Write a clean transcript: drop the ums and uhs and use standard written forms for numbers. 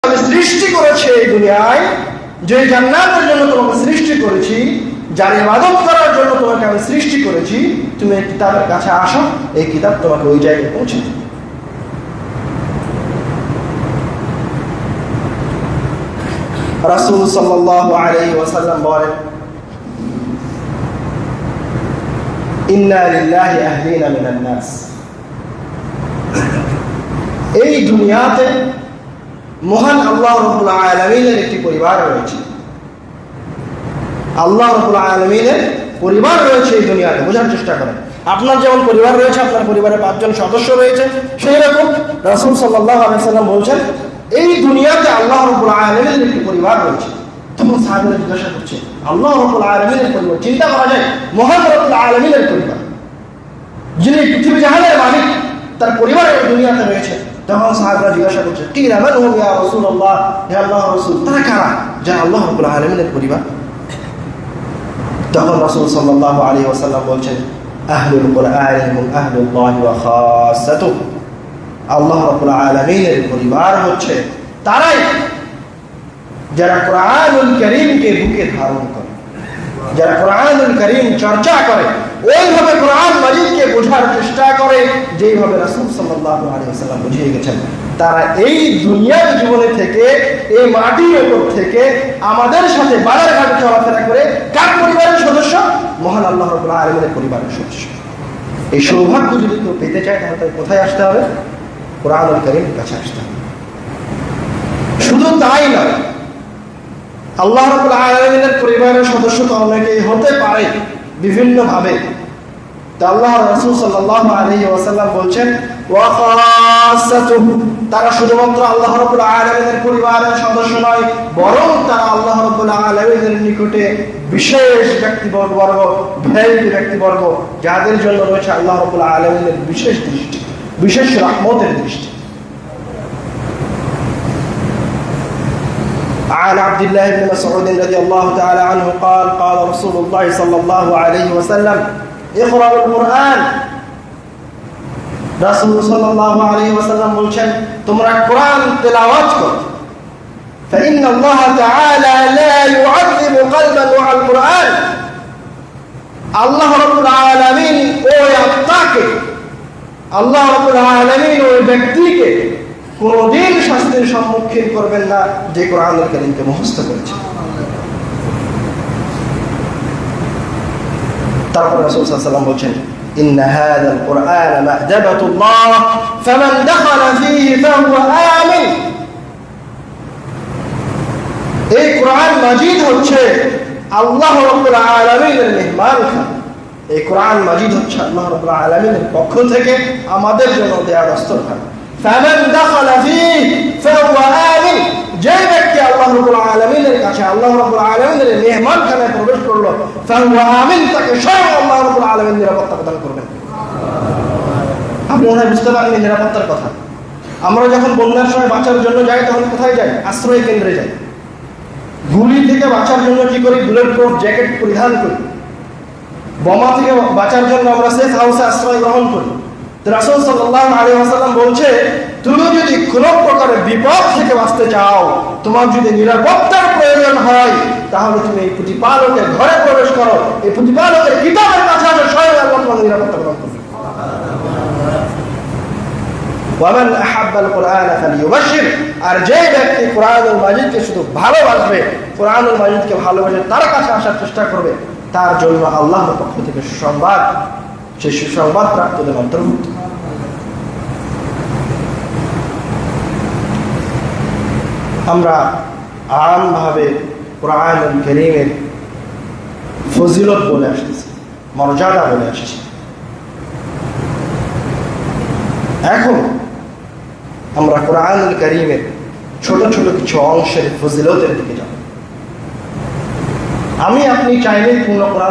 আমি সৃষ্টি করেছি এই দুনিয়ায়, যে জান্নাতের জন্য তোমাকে সৃষ্টি করেছি, যার ইবাদত করার জন্য তোমাকে আমি সৃষ্টি করেছি, তুমি এই কিতাবের কাছে আসো, এই কিতাব তোমাকে ওই জায়গায় পৌঁছে দেবে। রাসূল সাল্লাল্লাহু আলাইহি ওয়াসাল্লাম বলেন, ইন্না লিল্লাহি আহলিনা মিনান নাস। এই দুনিয়াতে মহান আল্লাহ রাব্বুল আলামিনের একটি পরিবার রয়েছে। আল্লাহ রাব্বুল আলামিনের পরিবার রয়েছে এই দুনিয়াতে। বোঝার চেষ্টা করেন, আপনার যেমন পরিবার রয়েছে, আপনার পরিবারে 5 জন সদস্য রয়েছে, সেই রকম রাসূল সাল্লাল্লাহু আলাইহি ওয়াসাল্লাম বলছেন এই দুনিয়াতে আল্লাহ রাব্বুল আলামিনের একটি পরিবার রয়েছে। তখন সাহাবীরা জিজ্ঞাসা করছে, আল্লাহ রাব্বুল আলামিনের পরিবার? চিন্তা করা যায়, মহান রাব্বুল আলামিনের পরিবার, যিনি পৃথিবী জাহানের মালিক, তার পরিবার এই দুনিয়াতে রয়েছে। তখন সাহাবীরা জিজ্ঞাসা করছে, কি মান হুম ইয়া রাসূলুল্লাহ, হে আল্লাহর রাসূল, তারা কারা যারা আল্লাহ রাব্বুল আলামিনের পরিবার? তখন রাসূল সাল্লাল্লাহু আলাইহি ওয়াসাল্লাম বলছেন, আহলুল কুরআন হুম আহলুল্লাহ ওয়া খাসাতুহু। আল্লাহ রাব্বুল আলামিনের পরিবার হচ্ছে তারাই যারা কোরআনুল কারীমকে বুকে ধারণ করে, যারা কোরআনুল কারীম চর্চা করে, ওইভাবে কোরআন মাজিদকে বোঝার চেষ্টা করে যেইভাবে রাসূল সাল্লাল্লাহু আলাইহি ওয়াসাল্লাম বুঝিয়ে গেছেন। তারা এই দুনিয়ার জীবনে থেকে, এই মাটির উপর থেকে আমাদের সাথে বাজার ঘাটে চলাফেরা করে কার পরিবারের সদস্য? মহান আল্লাহ রাব্বুল আলামিনের পরিবারের সদস্য। এই সৌভাগ্য যদি কেউ পেতে চায়, তাহলে তাকে কোথায় আসতে হবে? কোরআনুল কারীমের কাছে আসতে হবে। শুধু তাই নয়, আল্লাহ রাব্বুল আলামিনের পরিবারের সদস্য তো অনেকেই হতে পারে বিভিন্ন ভাবে। তা আল্লাহর রাসূল সাল্লাল্লাহু আলাইহি ওয়াসাল্লাম বলছেন, ওয়া খাসাতুহু, তারা শুধুমাত্র আল্লাহ রাব্বুল আলামিনের পরিবারের সদস্য নয়, বরং তারা আল্লাহ রাব্বুল আলামিনের নিকটে বিশেষ ব্যক্তিবর্গ, ভিআইপি ব্যক্তিবর্গ, যাদের জন্য রয়েছে আল্লাহ রাব্বুল আলামিনের বিশেষ দৃষ্টি, বিশেষ রহমতের দৃষ্টি। عن عبد الله بن مسعود رضي الله تعالى عنه قال قال رسول الله صلى الله عليه وسلم اقرأوا القرآن। রাসূল সাল্লাল্লাহু আলাইহি ওয়াসাল্লাম বলেন, তোমরা কোরআন তেলাওয়াত করো। فإن الله تعالى لا يعذب قلبا مع القرآن। আল্লাহ রাব্বুল আলামিন ওই আত্মাকে, আল্লাহ রাব্বুল আলামিন ওই ব্যক্তিকে কোনদিন শাস্তির সম্মুখীন করবেন না যে কোরআনুল কারীমকে মুখস্থ করেছে। তারপর রাসূল সাল্লাল্লাহু আলাইহি ওয়াসাল্লাম বলেন, ইন্না হাযাল কুরআন মা'দাবাতুল্লাহ ফামান দাখালা ফীহি ফাহুয়া আমিন। এই কোরআন মাজিদ হচ্ছে আল্লাহ রাব্বুল আলামিনের মেহমানখানা। এই কোরআন মাজিদ হচ্ছে আল্লাহ রাব্বুল আলামিনের পক্ষ থেকে আমাদের জন্য দেয়া দস্তরখানা। ফামান দাখালা ফীহি ফাহুয়া আমিন। যে ব্যক্তি আল্লাহ রাব্বুল আলামিনের কাছে, আল্লাহ রাব্বুল আলামিনের মেহমানখানায় প্রবেশ করলো, ফাহুয়া আমিন, তাকে স্বয়ং আল্লাহ রাব্বুল আলামিন নিরাপত্তা প্রদান করবেন। আপনি মনে হয় বুঝতে পারেন নিরাপত্তার কথা। আমরা যখন বন্যার সময় বাঁচার জন্য যাই, তখন কোথায় যাই? আশ্রয় কেন্দ্রে যাই। গুলি থেকে বাঁচার জন্য কি করি? বুলেট প্রুফ জ্যাকেট পরিধান করি। বোমা থেকে বাঁচার জন্য আমরা সেফ হাউসে আশ্রয় গ্রহণ করি। রাসূল সাল্লাল্লাহু আলাইহি ওয়াসাল্লাম বলছে, তুমি যদি কোনো প্রকারের বিপদ থেকে বাঁচতে চাও, তোমার যদি নিরাপত্তার প্রয়োজন হয়, তাহলে তুমি এই প্রতিপালকের ঘরে প্রবেশ করো, এই প্রতিপালকের কিতাবের কাছে আসো, স্বয়ং আল্লাহ তোমাকে নিরাপত্তা প্রদান করবে। ওয়ামান আহাব্বাল কুরআন ফালিয়ুবাশশির। আর যে ব্যক্তি কোরআনুল মাজিদকে শুধু ভালোবাসবে, কোরআনুল মাজিদকে ভালোবাসে, তার কাছে আসার চেষ্টা করবে, তার জন্য আল্লাহর পক্ষ থেকে সুসংবাদ, সেই সুসংবাদ প্রাপ্তদের অন্তর্ভুক্ত। আমরা আমভাবে কোরআনুল কারীমের ফজিলত বলে আসতেছি, মর্যাদা বলে আসছি। এখন আমরা কোরআনুল কারীমের ছোট ছোট কিছু অংশের ফজিলতের দিকে যাব। আমি আপনি চাইলে পূর্ণ কোরআন